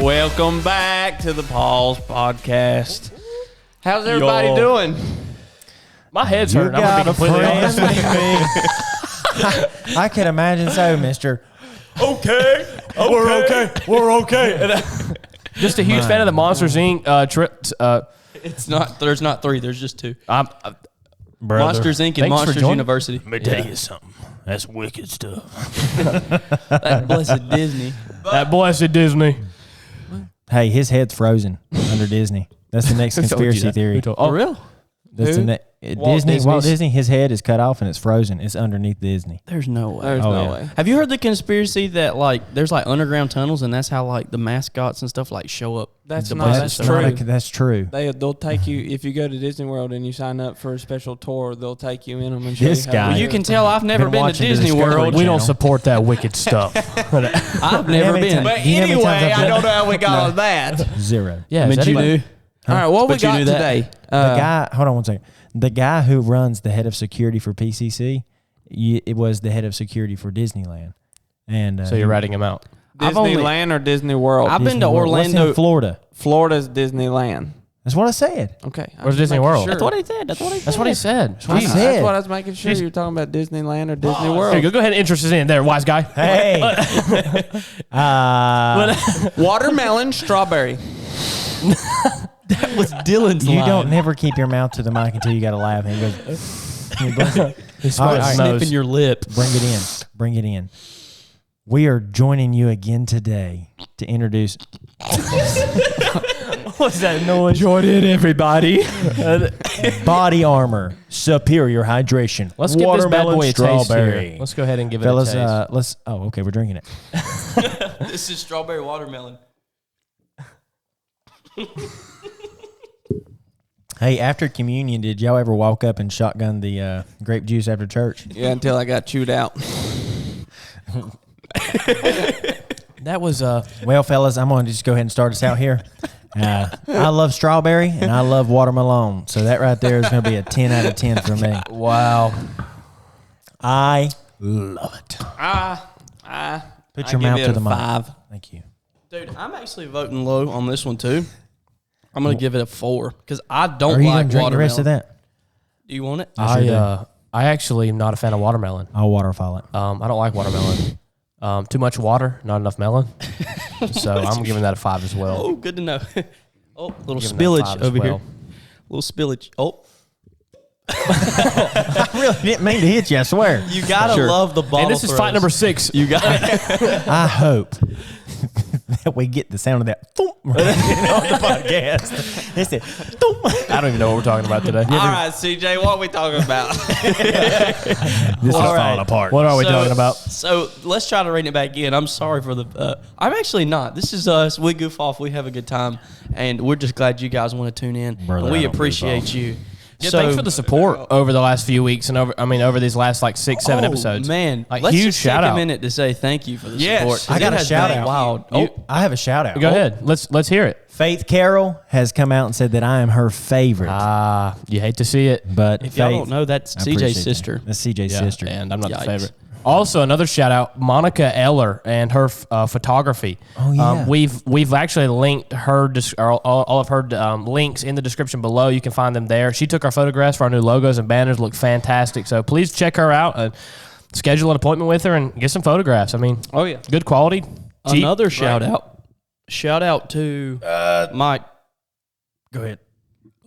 Welcome back to the Paul's Podcast. How's everybody doing? My head's hurting. I'm going to be completely honest with you. I can imagine so, mister. Okay. We're okay. Just a huge fan of the Monsters Inc. Trip. It's not. There's not three. There's just two. Monsters Inc. and Monsters University. Let me tell you something. That's wicked stuff. That blessed Disney. That blessed Disney. Hey, his head's frozen under Disney. That's the next conspiracy theory. Oh, real? That's Walt Disney, his head is cut off and it's frozen. It's underneath Disney. There's no way. There's no way. Have you heard the conspiracy that there's underground tunnels and that's how the mascots and stuff show up? That's true. That's true. They'll take you if you go to Disney World and you sign up for a special tour. They'll take you in them and show This you guy. how Well, you can tell I've never been to Disney World. We don't support that wicked stuff. I've never been. But anyway, I don't know how we got on that. Zero. Yeah, but you knew. All right, what we But you got knew that. today? The guy, hold on one second. The guy who runs the head of security for PCC, it was the head of security for Disneyland. And so you're writing him out. Disneyland or Disney World? I've been to What's Orlando, in Florida. Florida's Disneyland. That's what I said. Okay. Where's Disney World? Sure. That's what he said. That's what he said. That's what he said. That's what I was making sure you were talking about Disneyland or Disney World. Here you go ahead and interest us in there, wise guy. Hey. Watermelon, strawberry. That was Dylan's You line. don't never keep your mouth to the mic until you got to laugh. And he goes, He's All right, sniffing your lip. bring it in. Bring it in. We are joining you again today to introduce. What's that noise? Join in, everybody. Body armor, superior hydration. Let's give this bad boy a taste strawberry. here. Let's go ahead and give it Fellas, a taste. okay, we're drinking it. This is strawberry watermelon. Hey, after communion, did y'all ever walk up and shotgun the grape juice after church? Yeah, until I got chewed out. That was Well, fellas, I'm going to just go ahead and start us out here. I love strawberry and I love watermelon. So that right there is going to be a 10 out of 10 for me. wow. I love it. Put your mouth to the mic. 5. Thank you. Dude, I'm actually voting low on this one too. I'm gonna give it a 4 because I don't Are you like going to drink watermelon. the rest of that? Do you want it? I I actually am not a fan of watermelon. I'll waterfall it. I don't like watermelon. Too much water, not enough melon. So I'm giving that a 5 as well. Oh, good to know. Oh, little Giving that spillage 5 as over well. here. Little spillage. Oh, I really didn't mean to hit you, I swear. you gotta love the bottle. And this is fight number 6. You got. I hope that we get the sound of that thump on the podcast. It's a I don't even know what we're talking about today. All right, CJ, what are we talking about? This is falling apart. What are we talking about? So let's try to rein it back in. I'm sorry for the. I'm actually not. This is us. We goof off. We have a good time, and we're just glad you guys want to tune in. Brother, and we I don't goof appreciate off. you. Yeah, thanks for the support over the last few weeks and over these last 6-7 episodes. Man, Like, let's huge just shout take out. a minute to say thank you for the Yes. support. 'cause I got it a has shout been out. Wild. I have a shout out. Go ahead. Let's hear it. Faith Carroll has come out and said that I am her favorite. You hate to see it. But If Faith, y'all don't know, that's I appreciate CJ's that. sister. That's CJ's Yeah, sister. and I'm not the Yikes. favorite. Also, another shout out, Monica Eller and her photography. Oh, yeah. We've actually linked her all of her links in the description below. You can find them there. She took our photographs for our new logos and banners. Look fantastic. So please check her out and schedule an appointment with her and get some photographs. I mean, Oh yeah. good quality. Cheap. Another shout out. Shout out to my. Go ahead.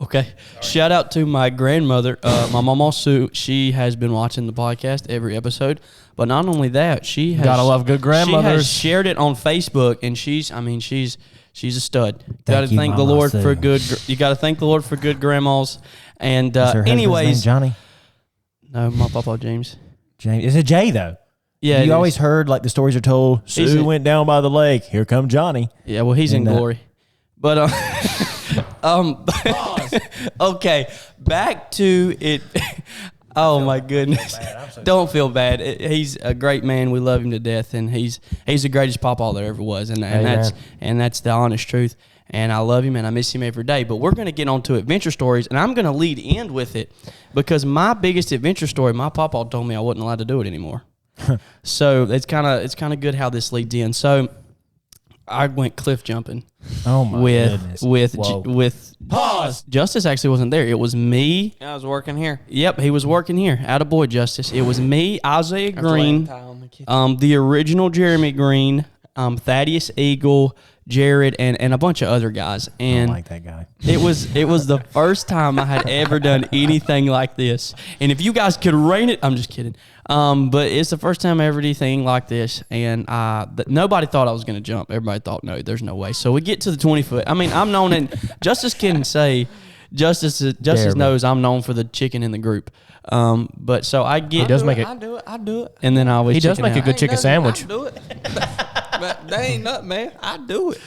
Okay. Shout out to my grandmother, my mama Sue. She has been watching the podcast every episode. But not only that, she has Gotta love good grandmothers. She has shared it on Facebook, and she's a stud. Got to you, thank the Mama Lord Sue. for good. You got to thank the Lord for good grandmas. And Is her husband's anyways, name Johnny? no, my papa James. James. It's a J though. Yeah, You it always is. heard like the stories are told. He's Sue a- went down by the lake. Here come Johnny. Yeah, well, he's in And, glory. But okay, back to it. Oh my goodness! Don't feel bad. He's a great man. We love him to death, and he's the greatest pawpaw there ever was, and that's the honest truth. And I love him, and I miss him every day. But we're going to get on to adventure stories, and I'm going to lead in with it because my biggest adventure story, my pawpaw told me I wasn't allowed to do it anymore. So it's kind of good how this leads in. So I went cliff jumping. Oh my goodness. with Pause. Justice actually wasn't there. It was me. I was working here. Yep, he was working here. Attaboy, Justice. It was me, Isaiah I was laying Green, tile on the kitchen. the original Jeremy Green, Thaddeus Eagle, Jared, and a bunch of other guys. I And don't like that guy. it was the first time I had ever done anything like this. And if you guys could rate it, I'm just kidding. But it's the first time I ever did anything like this. And nobody thought I was going to jump. Everybody thought, no, there's no way. So we get to the 20 foot. I mean, I'm known, and Justice can say, Justice knows I'm known for the chicken in the group. But so I get. He does make it. I do it. And then I always He does chicken make a out. good chicken sandwich. I do it. But that ain't nothing, man. I do it.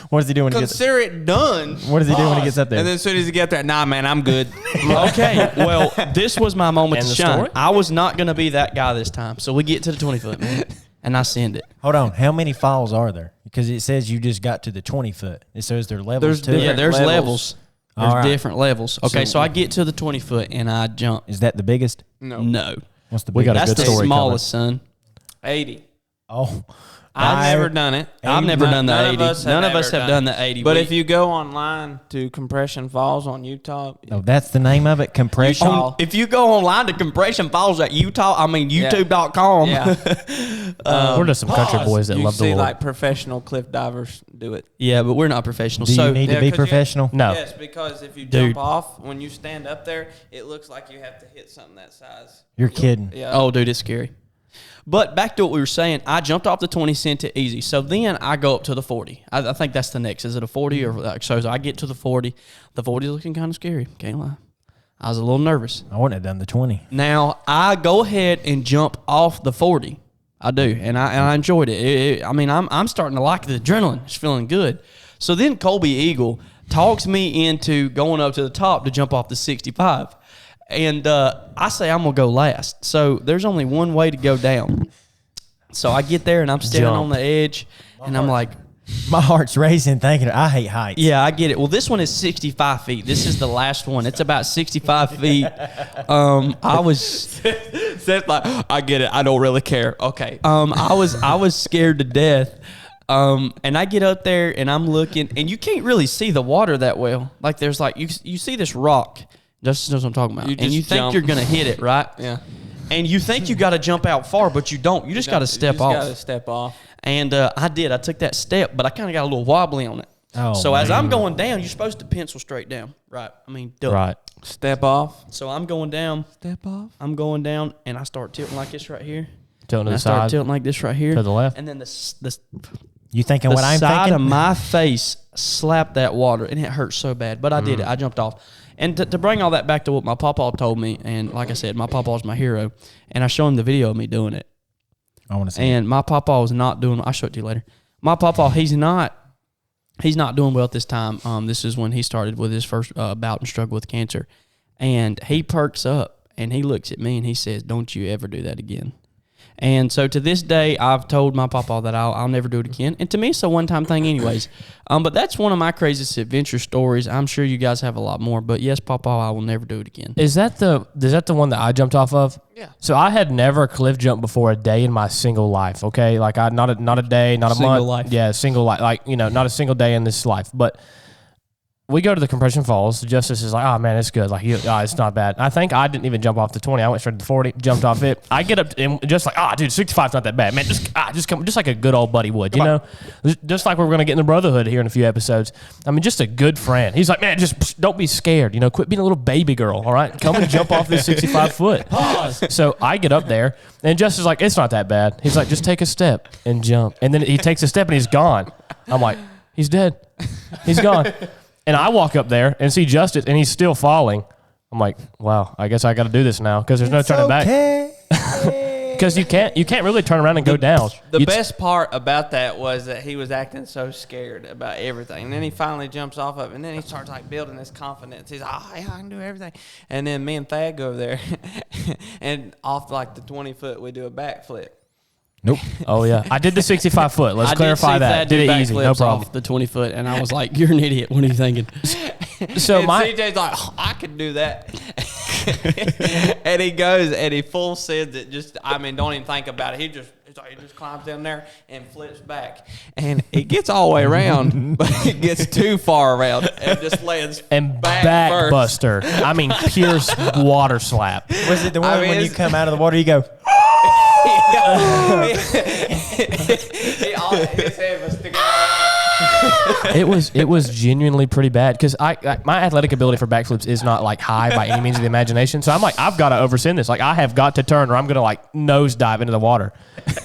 What does he do when he gets? Consider it done. What does he do when he gets up there? And then as soon as he gets there, nah, man, I'm good. Okay, well, this was my moment And to the shine. story? I was not going to be that guy this time. So we get to the 20 foot, man, and I send it. Hold on. How many falls are there? Because it says you just got to the 20 foot. It says there levels There's to it. Yeah, there's levels. levels. There's All right. different levels. Okay, so I get to the 20 foot and I jump. Is that the biggest? No. What's the We biggest? got a That's good the story smallest, son. 80. Oh. I've never done it. I've never done the None 80. of us None of us ever have done the 80. But We- if you go online to Compression Falls on Utah, Oh, that's the name of it? Compression? Utah. if you go online to Compression Falls at YouTube.com. yeah. We're just some country boys that you love the see Lord. like professional cliff divers do it. Yeah, but we're not professionals. Do So you need to Yeah, be 'cause you- professional? No. Yes, because if you Dude. jump off, when you stand up there, it looks like you have to hit something that size. You're kidding. Yeah. Oh, dude, it's scary. But back to what we were saying, I jumped off the 20, sent it easy. So then I go up to the 40. I think that's the next. Is it a 40 or like, so I get to the 40. The 40 is looking kind of scary. Can't lie. I was a little nervous. I wouldn't have done the 20. Now I go ahead and jump off the 40. I do, and I enjoyed it. I mean, I'm starting to like the adrenaline. It's feeling good. So then Colby Eagle talks me into going up to the top to jump off the 65. And I say I'm going to go last. So there's only one way to go down. So I get there, and I'm standing Jump. on the edge, and I'm like, My heart's racing thinking, I hate heights. yeah, I get it. Well, this one is 65 feet. This is the last one. It's about 65 feet. I was Seth's like, I get it. I don't really care. Okay. I was scared to death. And I get up there, and I'm looking, and you can't really see the water that well. Like there's like you see this rock. Justin knows what I'm talking about. You And you just think jump. you're going to hit it, right? Yeah. And you think you got to jump out far, but you don't. You just got to step off. Got to step off. And I did. I took that step, but I kind of got a little wobbly on it. Oh, so as man. I'm going down, you're supposed to pencil straight down, right? I mean, duck. Right. Step off. So I'm going down. Step off. I'm going down, and I start tilting like this right here. Tilting to And I the start side. tilting like this right here. To the left. And then the You thinking what I'm side thinking? of my face slapped that water, and it hurt so bad. But I did it. I jumped off. And to bring all that back to what my papa told me, and like I said, my papa was my hero, and I showed him the video of me doing it. I want to see. And my papa was not doing. I'll show it to you later. My papa, he's not doing well at this time. This is when he started with his first bout and struggle with cancer, and he perks up and he looks at me and he says, "Don't you ever do that again." And so to this day, I've told my papa that I'll never do it again. And to me, it's a one-time thing anyways. But that's one of my craziest adventure stories. I'm sure you guys have a lot more. But yes, papa, I will never do it again. Is that the one that I jumped off of? Yeah. So I had never cliff jumped before a day in my single life. Okay, like not a day, not a Single month. life. Yeah, single life. Like not a single day in this life. But we go to the Compression Falls. Justice is like, oh man, it's good. Like, it's not bad. I think I didn't even jump off the 20. I went straight to the 40, jumped off it. I get up and just like, dude, 65's not that bad, man. Just come, just like a good old buddy would, you know? Just like we're gonna get in the brotherhood here in a few episodes. I mean, just a good friend. He's like, man, just don't be scared. Quit being a little baby girl. All right, come and jump off this 65 foot. Pause. So I get up there, and Justice is like, it's not that bad. He's like, just take a step and jump. And then he takes a step and he's gone. I'm like, he's dead. He's gone. And I walk up there and see Justice, and he's still falling. I'm like, wow, I guess I got to do this now because there's no turning back. Because you can't really turn around and go down. The best part about that was that he was acting so scared about everything. And then he finally jumps off of it, and then he starts like building this confidence. He's like, oh, yeah, I can do everything. And then me and Thad go over there, and off like the 20 foot, we do a backflip. Nope. Oh yeah, I did the 65 foot. Let's clarify that. Did it easy, no problem. Off the 20 foot, and I was like, "You're an idiot. What are you thinking?" So And my CJ's like, oh, I could do that. and he goes and he full sends it. Just, I mean, don't even think about it. He just climbs down there and flips back, and it gets all the way around, but it gets too far around and just lands And back first. buster. I mean, pure water slap. Was it the one when you come out of the water, you go, His head was sticking out. It was genuinely pretty bad because my athletic ability for backflips is not like high by any means of the imagination. So I'm like, I've got to oversend this. Like I have got to turn or I'm gonna like nose dive into the water,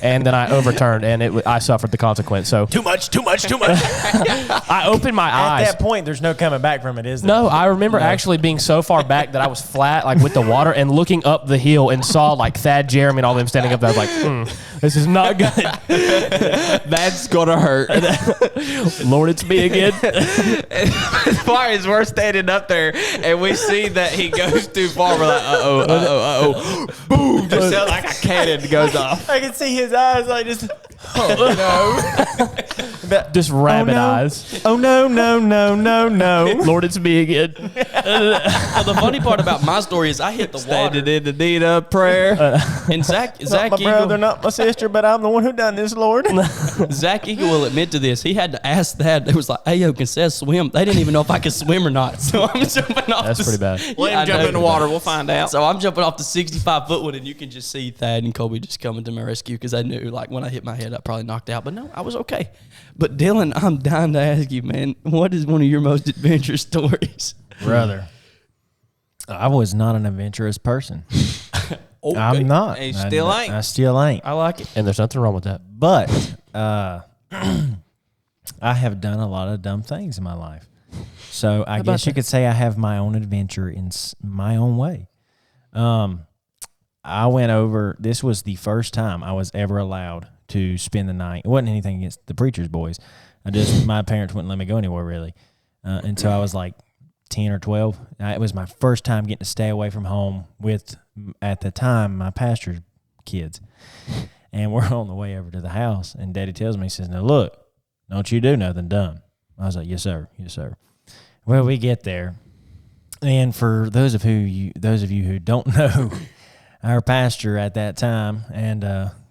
and then I overturned and I suffered the consequence. So too much. I opened my eyes. At that point, there's no coming back from it, is there? No, I remember actually being so far back that I was flat, like with the water, and looking up the hill and saw like Thad, Jeremy, and all them standing up there. I was like, this is not good. That's gonna hurt. Lord, it's me again. As far as we're standing up there and we see that he goes too far, we're like, uh-oh. Boom, just sounds like a cannon goes off. I can see his eyes like just, Just rabbit eyes. oh no. Lord, it's me again. Well, the funny part about my story is I hit the water. Standing in the need of prayer. And Zach Not my Eagle, brother, not my sister, but I'm the one who done this, Lord. Zach Eagle will admit to this. He had to ask that. It was like, hey, yo, can Seth swim? They didn't even know if I could swim or not. So I'm jumping off. That's pretty bad. Let him jump in the water. We'll find out. So I'm jumping off the 65-foot one, and you can just see Thad and Colby just coming to my rescue because I knew, like, when I hit my head, I probably knocked out. But no, I was okay. But Dylan, I'm dying to ask you, man, what is one of your most adventurous stories? Brother, I was not an adventurous person. Okay. I'm not. He still ain't. I still ain't. I like it. And there's nothing wrong with that. But I have done a lot of dumb things in my life. So I guess you could say I have my own adventure in my own way. I went over, this was the first time I was ever allowed to spend the night. It wasn't anything against the preacher's boys. My parents wouldn't let me go anywhere really until I was like 10 or 12. It was my first time getting to stay away from home with, at the time, my pastor's kids. And we're on the way over to the house, and Daddy tells me, he says, now look, don't you do nothing dumb. I was like, yes, sir. Yes, sir. Well, we get there. And for those of you who don't know, our pastor at that time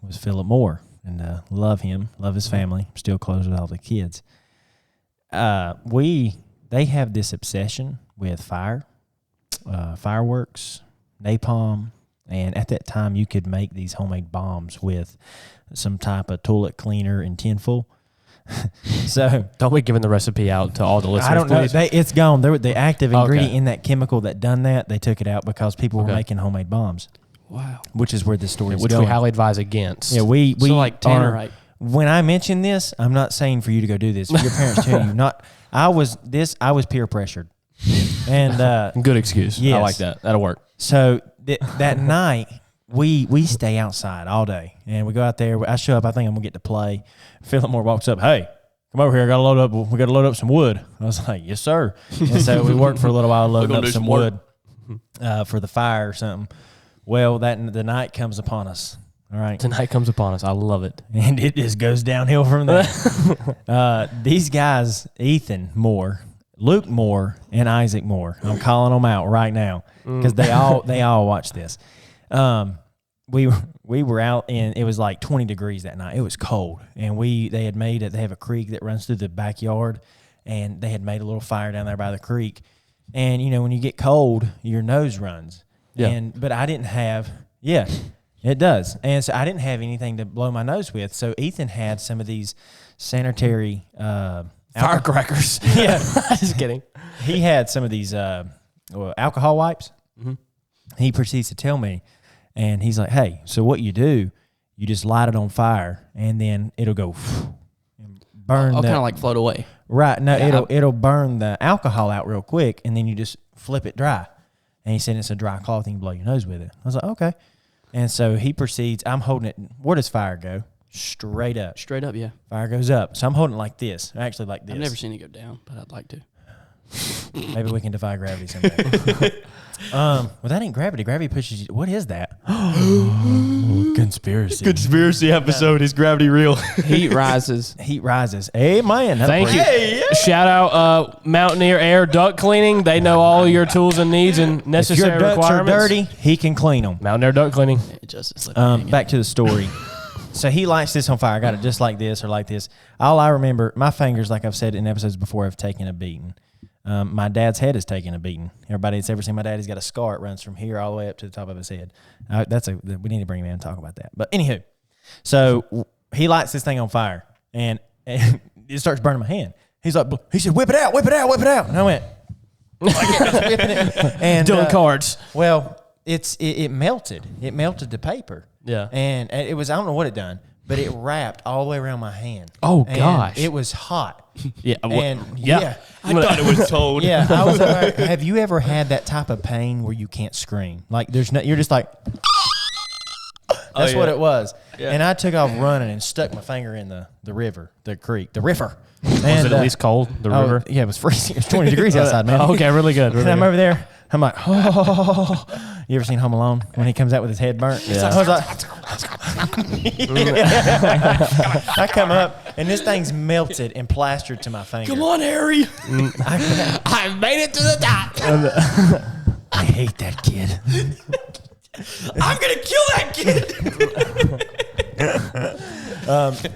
was Philip Moore, and love him, love his family, still close with all the kids. They have this obsession with fireworks, napalm, and at that time you could make these homemade bombs with some type of toilet cleaner and tinfoil. So Don't be giving the recipe out to all the listeners. I don't know. please. It's gone. The active ingredient Okay. in that chemical that done that, they took it out because people were making homemade bombs. Wow. Which is where the story is Which going. we highly advise against. Yeah, we So like are, Tannerite. when I mention this, I'm not saying for you to go do this. Your parents tell you not. I was peer pressured, and Good excuse. Yes. I like that. That'll work. so that night we stay outside all day, and we go out there. I show up. I think I'm gonna get to play. Philip Moore walks up. Hey, come over here. We got to load up some wood. I was like, yes, sir. And so we worked for a little while loading up some wood for the fire or something. Well, the night comes upon us. All right. Tonight comes upon us. I love it. And it just goes downhill from there. These guys, Ethan Moore, Luke Moore, and Isaac Moore, I'm calling them out right now because they all watch this. We were out, and it was like 20 degrees that night. It was cold, and they have a creek that runs through the backyard, and they had made a little fire down there by the creek. And you know, when you get cold, your nose runs. Yeah. But I didn't have. Yeah. It does. And so I didn't have anything to blow my nose with. So Ethan had some of these sanitary Firecrackers. Yeah. Just kidding. He had some of these alcohol wipes. Mm-hmm. He proceeds to tell me, and he's like, hey, so what you do, you just light it on fire, and then it'll go and burn. I'll kind of like float away. Right. No, Yeah, it'll burn the alcohol out real quick, and then you just flip it dry. And he said it's a dry cloth, and you blow your nose with it. I was like, okay. And so he proceeds. I'm holding it. Where does fire go? Straight up. Straight up, yeah. Fire goes up. So I'm holding it like this. Actually, like this. I've never seen it go down, but I'd like to. Maybe we can defy gravity someday. Well, that ain't gravity. Gravity pushes you. What is that? Conspiracy. episode. Is gravity real? Heat rises. Heat rises. Hey, man. Thank you. Shout out Mountaineer Air Duct Cleaning. They know all your tools and needs and If necessary your ducts requirements. are dirty, he can clean them. Mountaineer Duct Cleaning. Justice. Back to the story. So he lights this on fire. I got it just like this or like this. All I remember, my fingers, like I've said in episodes before, have taken a beating. My dad's head has taken a beating. Everybody that's ever seen my dad, he's got a scar. It runs from here all the way up to the top of his head. We need to bring him in and talk about that. But anywho, so he lights this thing on fire, and it starts burning my hand. He said, whip it out, whip it out, whip it out. And I went, whipping it. And, Doing cards. Well, it melted. It melted the paper. Yeah. And it was, I don't know what it done, but it wrapped all the way around my hand. Oh, And gosh. it was hot. Yeah. And yeah. I thought it was told. Yeah, I was like, have you ever had that type of pain where you can't scream? Like there's no, you're just like, that's what it was. Yeah. And I took off running and stuck my finger in the river, the creek, the river. Was it at least cold, the river? Yeah, it was freezing. It was 20 degrees outside, man. Oh, okay, really good. Really and I'm good. over there. I'm like, oh. You ever seen Home Alone when he comes out with his head burnt? Yeah. I was like, I come up and this thing's melted and plastered to my finger. Come on, Harry. I made it to the top. I hate that kid. I'm gonna kill that kid.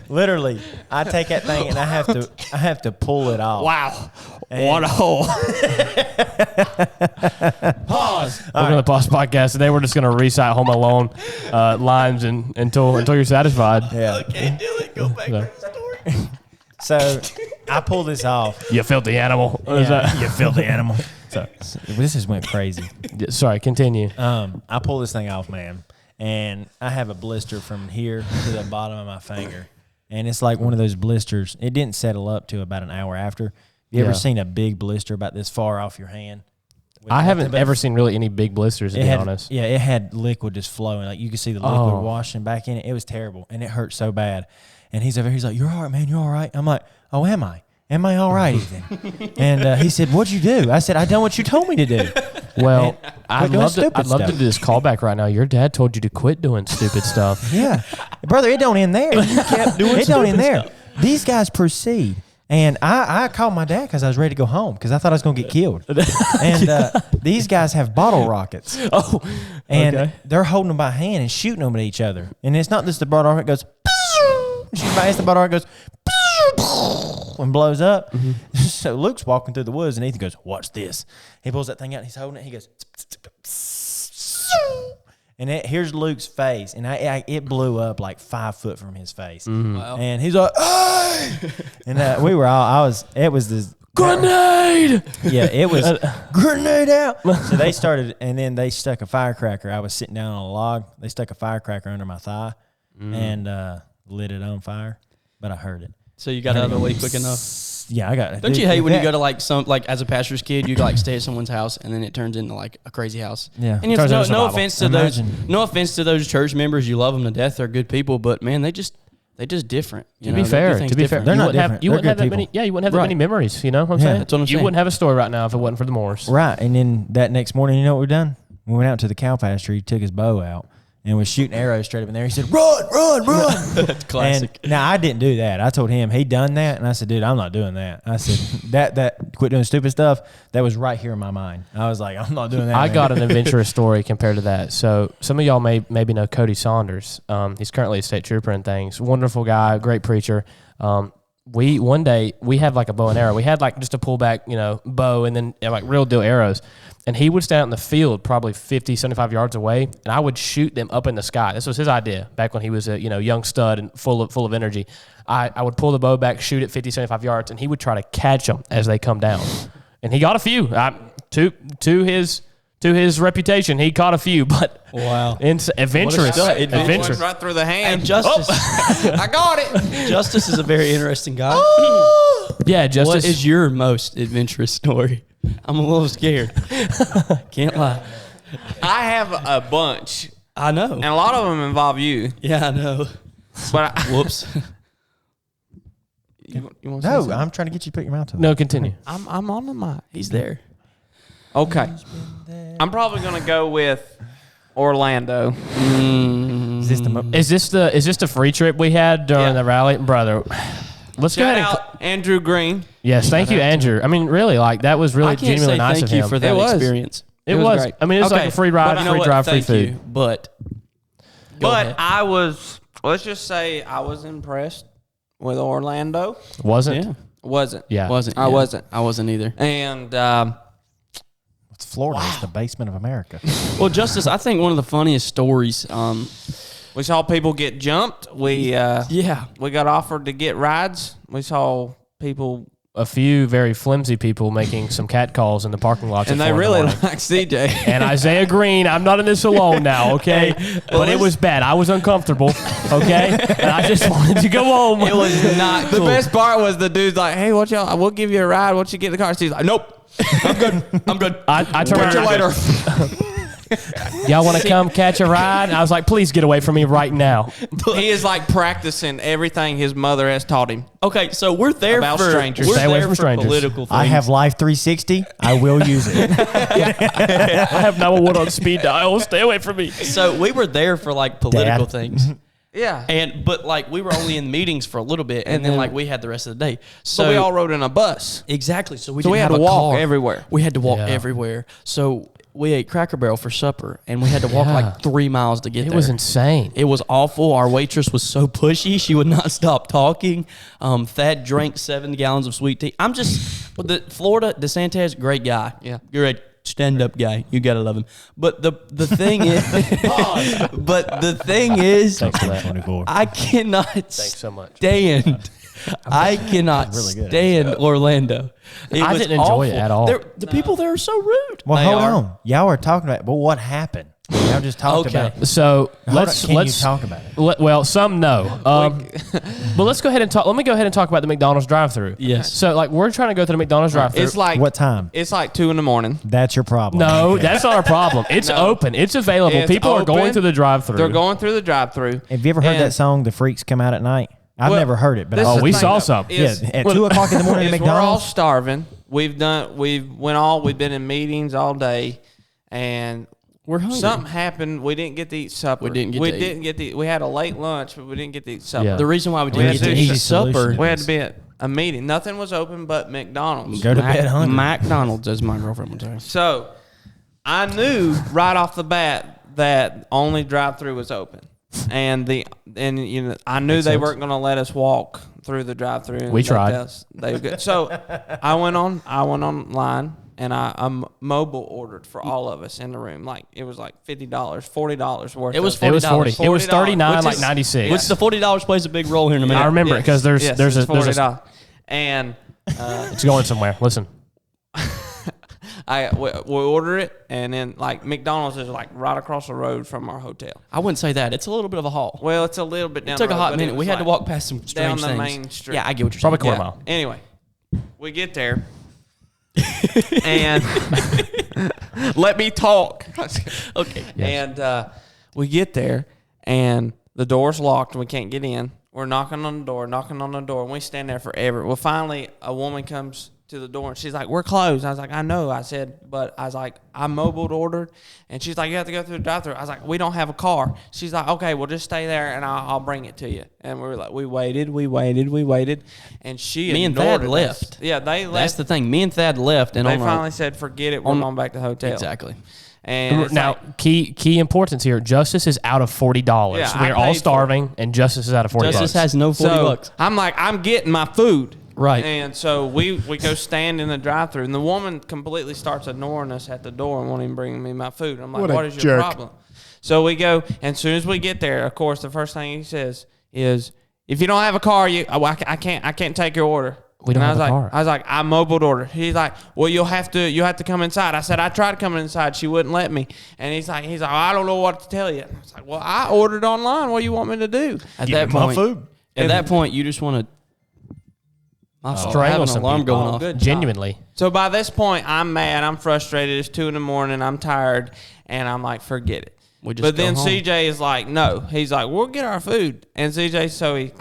Literally, I take that thing and I have to pull it off. Wow. What a hole. Pause. We're going to pause podcast. Today we're just going to recite Home Alone lines until you're satisfied. Yeah. Okay, Dylan, go back to the story. So I pull this off. You filthy animal. You filthy animal. So this just went crazy. Sorry, continue. I pull this thing off, man, and I have a blister from here to the bottom of my finger, and it's like one of those blisters. It didn't settle up to about an hour after. You ever seen a big blister about this far off your hand? I haven't ever seen really any big blisters, to be honest. Yeah, it had liquid just flowing. Like you could see the liquid washing back in it. It was terrible, and it hurt so bad. And he's over here. He's like, "You're all right, man. You're all right." I'm like, "Oh, am I? Am I all right, Ethan?" And he said, "What'd you do?" I said, "I done what you told me to do." Well, I'd love to do this callback right now. Your dad told you to quit doing stupid stuff. Yeah, brother, it don't end there. You kept doing it. Don't end there. These guys proceed. And I called my dad because I was ready to go home because I thought I was going to get killed. And these guys have bottle rockets. Oh, and they're holding them by hand and shooting them at each other. And it's not just the bottle rocket goes, shoots by, it's the bottle rocket goes, and blows up. Mm-hmm. So Luke's walking through the woods and Ethan goes, "Watch this." He pulls that thing out and he's holding it. He goes, and here's Luke's face, and it blew up like 5 foot from his face. Mm-hmm. Wow. And he's like, "Hey!" And we were all, it was this grenade. Yeah, it was grenade out. So they started, and then they stuck a firecracker. I was sitting down on a log. They stuck a firecracker under my thigh and lit it on fire, but I heard it. So you got out of the way quick enough. Yeah, I got it. Don't you hate when you go to like as a pastor's kid, you like stay at someone's house and then it turns into like a crazy house? Yeah. And Turns into no survival. offense to no offense to those church members, you love them to death. They're good people, but man, they just different. To be fair, They're not different. You They're wouldn't have good that many. Yeah, you wouldn't have that many memories. You know what I'm saying? That's what I'm saying. You wouldn't have a story right now if it wasn't for the Moors. Right, and then that next morning, you know what we done? We went out to the cow pasture. He took his bow out and was shooting arrows straight up in there. He said, "Run, run, run!" That's classic. And now I didn't do that. I told him he done that, and I said, "Dude, I'm not doing that." I said, "That quit doing stupid stuff." That was right here in my mind. I was like, "I'm not doing that." I man. got an adventurous story compared to that. So some of y'all maybe know Cody Saunders. He's currently a state trooper and things. Wonderful guy, great preacher. One day we had like a bow and arrow. We had like just a pullback, bow, and then like real deal arrows. And he would stand out in the field probably 50, 75 yards away, and I would shoot them up in the sky. This was his idea back when he was a young stud and full of energy. I would pull the bow back, shoot it 50, 75 yards, and he would try to catch them as they come down. And he got a few. To his reputation, he caught a few, but wow, adventurous. Adventurous right through the hand. And Justice, I got it. Justice is a very interesting guy. Yeah, Justice. What is your most adventurous story? I'm a little scared. Can't lie. I have a bunch, I know. and a lot of them involve you. Yeah, I know. But Whoops. you want to say No, something? I'm trying to get you to put your mouth to it. No, continue. I'm on the mic. He's there. Okay. I'm probably gonna go with Orlando. Is this the Is this the free trip we had during the rally, brother? Let's go Shout ahead and out Andrew Green. yes, thank you, Andrew. I mean, really, like that was really I can't genuinely say nice thank of you him. for that It was. experience. It was. great. I mean, it's like a free ride, but you know free what? drive, free Thank food. you, but But I was, let's just say, I was impressed with Orlando. Wasn't? yeah, Wasn't. Yeah. wasn't. I yeah. wasn't. I wasn't either. And It's Florida. It's the basement of America. Well, Justice, I think one of the funniest stories. we saw people get jumped. We Yeah, we got offered to get rides. We saw people, A few very flimsy people making some cat calls in the parking lots. and at they 4 in the really morning. like CJ. And Isaiah Green, I'm not in this alone now, okay? But it was bad. I was uncomfortable, okay? And I just wanted to go home. it was not The cool. best part was the dude's like, "Hey, what y'all? We'll give you a ride. Once you get in the car." She's like, "Nope, I'm good. I'm good. I turned Catch you around. later." Y'all want to come catch a ride? And I was like, please get away from me right now. He is like practicing everything his mother has taught him. Okay, so we're there About for strangers. We're Stay away there from for strangers. political things. I have Life 360. I will use it. I have 911 on speed dial. Stay away from me. So we were there for like political Dad. things. Yeah, But like we were only in meetings for a little bit, and then like we had the rest of the day. So so we all rode in a bus. exactly. So we So didn't we had have to a walk car. everywhere. We had to walk Yeah. everywhere. So we ate Cracker Barrel for supper, and we had to walk like 3 miles to get It there. was insane. It was awful. Our waitress was so pushy; she would not stop talking. Thad drank 7 gallons of sweet tea. I'm just with the Florida DeSantis, great guy. Yeah. You're a stand-up guy. You gotta love him. But the thing is, but the thing is, Thanks for that. 24. I cannot Thanks so much. stand. I cannot really good. stand Orlando. It I was didn't enjoy it awful. at all. The people there are so rude. Well, They hold are. on. Y'all are talking about, but what happened? Y'all just talked Okay. about. So Hold let's on, can let's you talk about it? well, some no. But let's go ahead and talk. Let me go ahead and talk about the McDonald's drive-through. Yes. So like we're trying to go to the McDonald's drive-through. It's like What time? It's like 2 a.m. That's your problem. no, Okay. that's not our problem. It's No. open. It's available. It's People are going open. through the drive-through. They're going through the drive-through. Have you ever heard And that song, "The Freaks Come Out at Night"? I've Well, never heard it, but this I is Oh, the we thing, saw though, some. yeah, is- at 2 o'clock in the morning at is we're all McDonald's. starving. We've been in meetings all day, and We're hungry. something happened. We didn't get to eat supper. We didn't get to eat. We had a late lunch, but we didn't get to eat supper. Yeah. The reason why we had didn't get to to do eat easy supper. solution. We had to be at a meeting. Nothing was open but McDonald's. Go to bed hungry. McDonald's, as my girlfriend would say. So I knew right off the bat that only drive-through was open, and I knew they weren't going to let us walk through the drive-through. and We they tried. tell us they were good. So I went online and I mobile ordered for all of us in the room. Like it was like $50, $40 worth. It was of- It was 40. $40. It was 39, Which like is- 96. Which the $40 plays a big role here in a minute. I remember it because there's Yes, there's it's a $40. And it's going somewhere. Listen. we order it, and then like McDonald's is like right across the road from our hotel. I wouldn't say that. It's a little bit of a haul. Well, it's a little bit down. It took the a road, hot but it minute. was We had to like walk past some down strange the things. main street. Yeah, I get what you're saying. Probably quarter mile. Anyway, we get there, and let me talk. Okay. And we get there, and the door's locked, and we can't get in. We're knocking on the door, and we stand there forever. Well, finally, a woman comes to the door, and she's like, "We're closed." I was like, "I know." I said, but I was like, "I mobile ordered," and she's like, "You have to go through the drive-thru." I was like, "We don't have a car." She's like, "Okay, well, just stay there, and I'll bring it to you." And we were like, we waited, and Me and ignored Thad us. left. Yeah, they left. That's the thing. Me and Thad left, and They on our- finally said, "Forget it. We're going back to the hotel." exactly. And it's Now, like, key importance here. Justice is out of $40. Yeah, I We're all paid for starving, and Justice is out of $40. Justice has no 40 so bucks. I'm like, I'm getting my food. Right. And so we go stand in the drive-thru, and the woman completely starts ignoring us at the door and won't even bring me my food. I'm like, what is your problem? So we go, and as soon as we get there, of course, the first thing he says is, if you don't have a car, I can't take your order. We don't And have a car. I was like, I mobile ordered. He's like, well, you'll have to come inside. I said, I tried coming inside. She wouldn't let me. And he's like, I don't know what to tell you. I was like, well, I ordered online. What do you want me to do? At Give that me my point, food. At that point, you just want to. I Strangle have an some alarm people. going Oh, off. good. Genuinely. So by this point, I'm mad. I'm frustrated. It's 2 a.m. I'm tired, and I'm like, forget it. We just But go then home. CJ is like, no. He's like, we'll get our food. And CJ, so he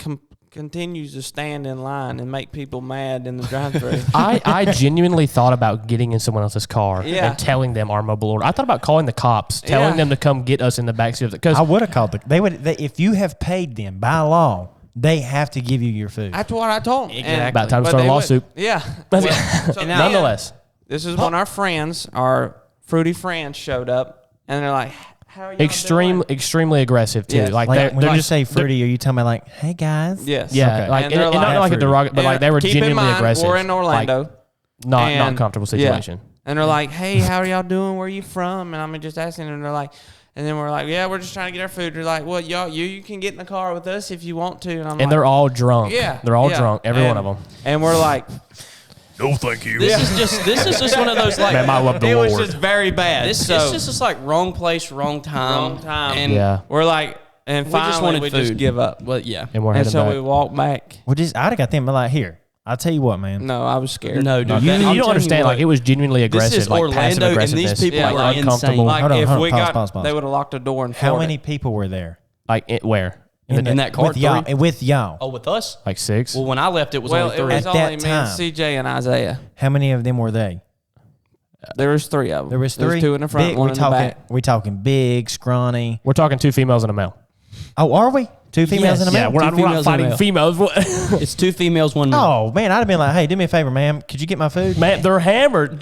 continues to stand in line and make people mad in the drive-thru. I genuinely thought about getting in someone else's car and telling them our mobile order. I thought about calling the cops, telling them to come get us in the backseat of the. Because I would have called if you have paid them by law, they have to give you your food. That's what I told them. Exactly. About time to start a lawsuit. So Nonetheless, this is when our friends, our fruity friends, showed up, and they're like, "How are y'all doing?" extremely aggressive too. Yes. Like when they're you just say fruity, are you talking about like, hey guys? Yes. Yeah, Okay. like And they're and not like a derogatory, but like they were keep in genuinely mind, aggressive. We're in Orlando. Like, not and- comfortable situation. And they're like, "Hey, how are y'all doing? Where are you from?" And I'm just asking them. And they're like, and then we're like, "Yeah, we're just trying to get our food." They're like, "Well, you can get in the car with us if you want to." And I'm like, They're all drunk. Yeah, They're all yeah. drunk. Every one And- of them. And we're like, No, thank you. This is just one of those like. Man, I love the it Lord. was just very bad. This so, it's just like wrong place, wrong time. Wrong time. And Yeah. we're like, and we finally just wanted we food. just give up. Well, yeah. And we're And heading so back. we walked back. Well, I'd have got them, but like, here, I'll tell you what, man. No, I was scared. No, dude. You, I'm you telling don't understand. what, Like it was genuinely aggressive. is like passive Orlando, and aggressiveness. these people Yeah, are like insane. Like Hold on, if hold on, we pause. they would have locked the door and How many people were there? Like where? In that car, with y'all? With y'all. Oh, with us? Like 6. Well, when I left, it was Well, only it three. was At only that me and time. CJ and Isaiah. How many of them were they? There was 3 of them. There was 3. There's 2 in the front, Big, one in the back. we talking big, scrawny. We're talking 2 females and a male. Oh, are we? 2 females and a male? Yeah, we're not females and a fighting male. females. It's 2 females, 1 male. Oh man, I'd have been like, hey, do me a favor, ma'am. Could you get my food? Man, they're hammered.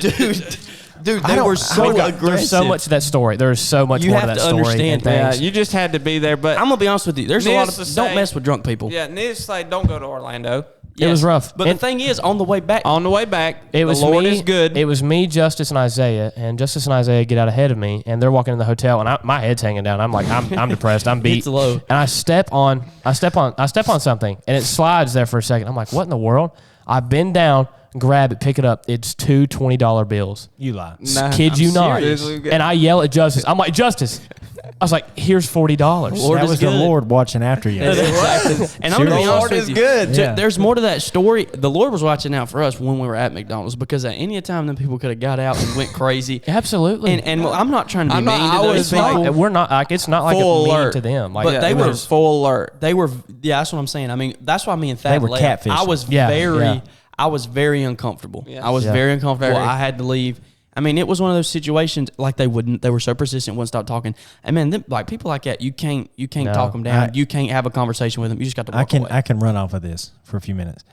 Dude, I they don't- were I so don't- aggressive. There's so much to that story. There's so much You more to have that to story. understand and Yeah, things. you just had to be there. But I'm gonna be honest with you. There's a lot of Needless to don't say- mess with drunk people. yeah, needless to say, don't go to Orlando. It was rough. But And- the thing is, on the way back, On the way back, It was the Lord me, is good. It was me, Justice, and Isaiah. And Justice and Isaiah get out ahead of me, and they're walking in the hotel, and my head's hanging down. I'm like, I'm depressed. I'm beat. It's low. And I step on something, and it slides there for a second. I'm like, what in the world? I bend down, grab it, pick it up. It's 2 $20 bills. You lie. Nah, Kid I'm you not. serious. And I yell at Justice. I'm like, Justice. I was like, here's $40. Lord that is was the good. Lord watching after you. Exactly. And I'm gonna be Seriously? honest Lord with is you. good. Yeah. There's more to that story. The Lord was watching out for us when we were at McDonald's, because at any time them people could have got out and went crazy. Absolutely. And I'm not trying to be I'm not- mean I to those was people. like- We're not like it's not like Full a mean alert. to them. Like But they It were was full alert. They were, yeah, that's what I'm saying. I mean, that's why me and Thad They were left. catfishing. I was Yeah. I was very uncomfortable. Yes. I was Yeah. very uncomfortable. Very. I had to leave. I mean, it was one of those situations like they were so persistent, wouldn't stop talking. And man, like people like that, you can't No. talk them down. I- you can't have a conversation with them. You just got to walk away. I can run off of this for a few minutes.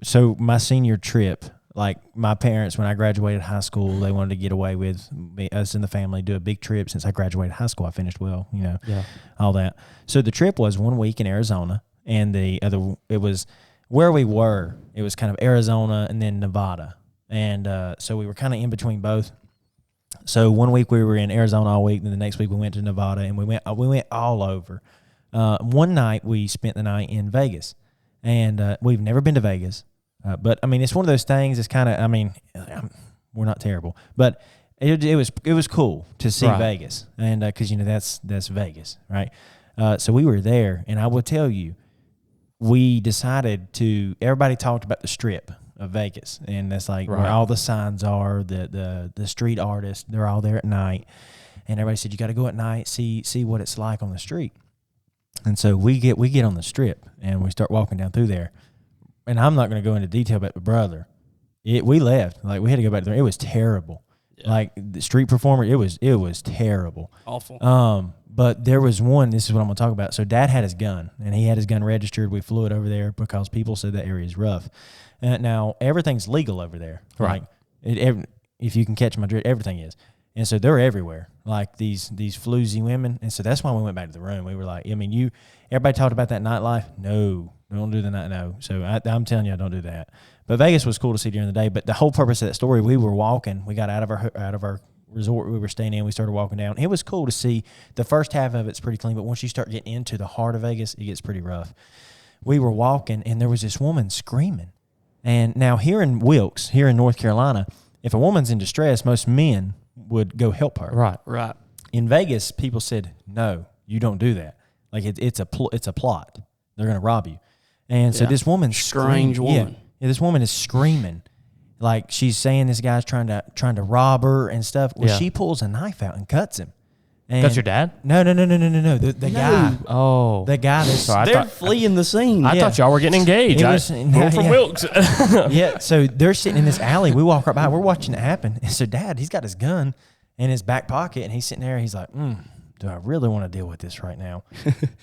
So my senior trip, like my parents, when I graduated high school, they wanted to get away with me, us in the family, do a big trip. Since I graduated high school, I finished well, all that. So the trip was 1 week in Arizona, and it was where we were. It was kind of Arizona and then Nevada, and so we were kind of in between both. So 1 week we were in Arizona all week, then the next week we went to Nevada, and we went all over. One night we spent the night in Vegas, and we've never been to Vegas, but I mean it's one of those things. It's kind of, I mean, we're not terrible, but it was cool to see Right. Vegas, and because that's Vegas, right? So we were there, and I will tell you, we decided to. Everybody talked about the Strip of Vegas, and that's like where Right. all the signs are. The street artists, they're all there at night, and everybody said you got to go at night, see what it's like on the street. And so we get on the Strip, and we start walking down through there. And I'm not going to go into detail about the brother. We left, like we had to go back there. It was terrible. Yeah. Like the street performer, it was terrible. Awful. But there was one. This is what I'm going to talk about. So Dad had his gun, and he had his gun registered. We flew it over there because people said that area is rough. Now everything's legal over there. Right. Like if you can catch my drift, everything is. And so they're everywhere, like these floozy women. And so that's why we went back to the room. We were like, I mean, everybody talked about that nightlife. No, don't do the night. No. So I'm telling you, I don't do that. But Vegas was cool to see during the day. But the whole purpose of that story, we were walking. We got out of our resort we were staying in. We started walking down. It was cool to see. The first half of it's pretty clean, but once you start getting into the heart of Vegas, it gets pretty rough. We were walking, and there was this woman screaming. And now here in Wilkes, here in North Carolina, if a woman's in distress, most men would go help her. Right. In Vegas, people said, "No, you don't do that. Like it's a plot. They're going to rob you." And so Yeah. this woman's Strange screaming. woman. Yeah, this woman is screaming, like she's saying this guy's trying to rob her and stuff. Well, Yeah. she pulls a knife out and cuts him. And That's your dad? No. The guy. Oh. The guy that's They're fleeing the scene. I thought y'all were getting engaged. We're from Wilkes. Yeah, so they're sitting in this alley. We walk right by. We're watching it happen. And so Dad, he's got his gun in his back pocket, and he's sitting there. He's like, do I really want to deal with this right now?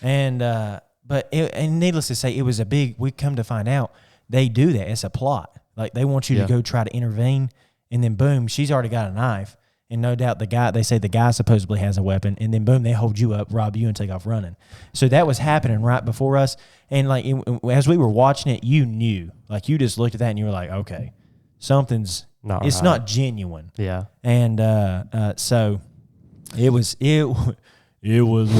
And and needless to say, it was a big. We come to find out they do that. It's a plot. Like they want you to go try to intervene, and then boom, she's already got a knife. And no doubt they say the guy supposedly has a weapon, and then boom, they hold you up, rob you, and take off running. So that was happening right before us. And like as we were watching it, you knew, like you just looked at that and you were like, okay, something's it's not genuine. Yeah. And so it was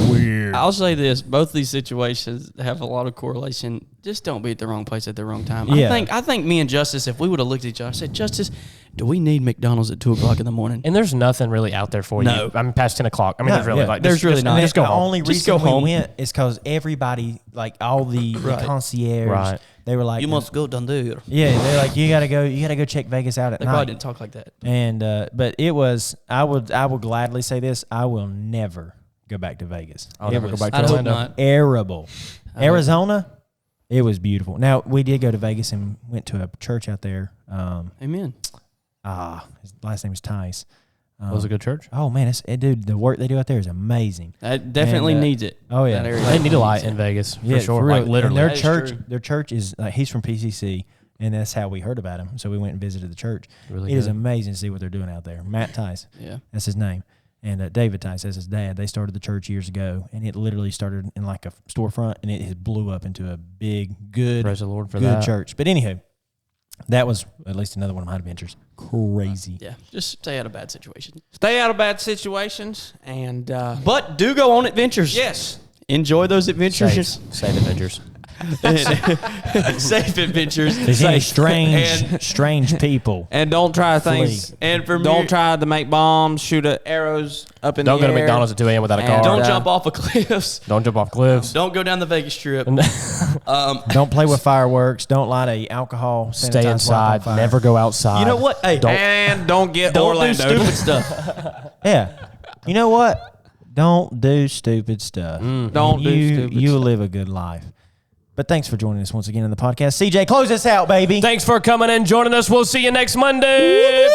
weird. I'll say this: both these situations have a lot of correlation. Just don't be at the wrong place at the wrong time. Yeah. I think me and Justice, if we would have looked at each other, I said, Justice, do we need McDonald's at 2:00 in the morning? And there's nothing really out there for No. you. I mean, past 10 o'clock. I mean, there's really yeah. like There's really not. Just go the home. only Just reason go we home. went is because everybody, like all the concierge, Right. they were like, You must go down there. yeah, they're like, you gotta go check Vegas out at They night. probably didn't talk like that. And but it was, I will gladly say this: I will never go back to Vegas. I'll It never go was back to I hope Orlando. not. terrible. Arizona, it was beautiful. Now we did go to Vegas and went to a church out there. Amen. His last name is Tice. Was it a good church? Oh man, dude, the work they do out there is amazing. That definitely And, needs it. oh, yeah. That area They need a light needs it. in Vegas for Yeah, sure. real. Like literally. And That is true. their church is like, he's from PCC, and that's how we heard about him. So we went and visited the church. Really It is good. amazing to see what they're doing out there. Matt Tice, Yeah. that's his name, and David Tice, that's his dad. They started the church years ago, and it literally started in like a storefront, and it has blew up into a big, good, Praise the Lord for good that. church. But anywho, that was at least another one of my adventures. Crazy. Yeah. Just stay out of bad situations. Stay out of bad situations, and But do go on adventures. yes, Enjoy those adventures. Save Avengers. Safe adventures. There's any And- strange people. and don't try things. And for me, Don't try to make bombs, shoot arrows up in Don't the go to air. McDonald's at 2 a.m. without a And car. don't uh, jump off of cliffs. Don't jump off cliffs. Don't go down the Vegas Strip. Don't play with fireworks. Don't light a alcohol. Stay sanitized inside. wipe on fire. Never go outside. You know what? Hey, And don't get don't Orlando. do stupid stuff. Yeah. You know what? Don't do stupid stuff. Don't do stupid You stuff. live a good life. But thanks for joining us once again in the podcast. CJ, close us out, baby. Thanks for coming and joining us. We'll see you next Monday.